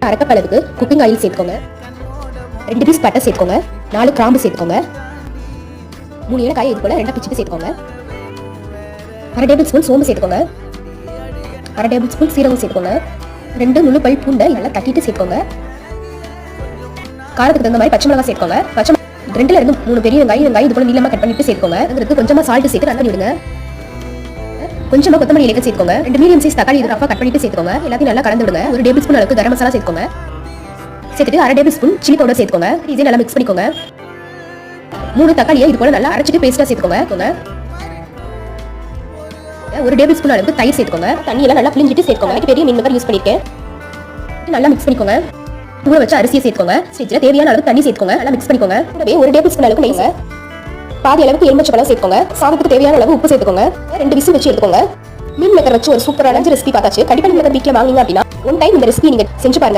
அரைக்கப் அளவுக்கு cooking oil சேர்த்துக்கோங்க. 2 piece பட்டை சேர்த்துக்கோங்க. 4 கிராம்பு சேர்த்துக்கோங்க. 3 ஏலக்காயை இது போல 2 பிச்சுட்டு சேர்த்துக்கோங்க. 1/2 டேபிள் ஸ்பூன் சோம்பு சேர்த்துக்கோங்க. 1/2 டேபிள் ஸ்பூன் சீரகம் சேர்த்துக்கோங்க. 2 முழு பல் பூண்டை நல்லா தட்டிட்டு சேர்த்துக்கோங்க. காரத்துக்கு தகுந்த மாதிரி பச்சை மிளகாய் சேர்த்துக்கோங்க. 2ல இருந்து 3 பெரிய வெங்காயம் இது போல நீளமா கட் பண்ணிட்டு சேர்த்துக்கோங்க. அதுக்கு கொஞ்சமா சால்ட் சேர்த்து நல்லா விடுங்க. கொஞ்சமா கொத்தமல்லி இலைகள் சேர்த்துக்கோங்க. 2 மீடியம் சைஸ் தக்காளி இது ரஃபா கட் பண்ணிட்டு சேர்த்துக்கோங்க. எல்லாத்தையும் நல்லா கலந்து விடுங்க. 1 டேபிள் ஸ்பூன் அளவுக்கு கரம் மசாலா சேர்த்துக்கோங்க. சேர்த்துட்டு 1/2 டேபிள் ஸ்பூன் சில்லி பவுடர் சேர்த்துக்கோங்க. இதே நல்லா மிக்ஸ் பண்ணிக்கோங்க. 3 தக்காளியை இது போல நல்லா அரைச்சிட்டு பேஸ்டா சேர்த்துக்கோங்க. 1 டேபிள் ஸ்பூன் அளவுக்கு தயிர் சேர்த்துக்கோங்க. தண்ணி எல்லாம் நல்லா பிழிஞ்சிட்டு சேர்த்துக்கோங்க. பெரிய மீன் மேக்கர் யூஸ் பண்ணிருக்கேன். நல்லா மிக்ஸ் பண்ணிக்கோங்க. ஊற வச்ச அரிசியை சேர்த்துக்கோங்க. ஸ்டேஜ்ல தேவையான அளவுக்கு தண்ணி சேர்த்துக்கோங்க. நல்லா மிக்ஸ் பண்ணிக்கோங்க. கூடவே 1 டேபிள் ஸ்பூன் அளவுக்கு நெய், பாதி அளவுக்கு எலுமிச்சை பழம் சேர்த்துக்கோங்க. சாதத்துக்கு தேவையான அளவு உப்பு சேர்த்துக்கோங்க. 2 விசில் வச்சு எடுத்துக்கோங்க. மீன் மேக்கர் வச்சு ஒரு சூப்பரான ரெசிபி பார்த்தாச்சு. கண்டிப்பா நீங்க வீட்ல வாங்குனீங்க அப்படின்னா 1 டைம் இந்த ரெசிபி நீங்க செஞ்சு பாருங்க.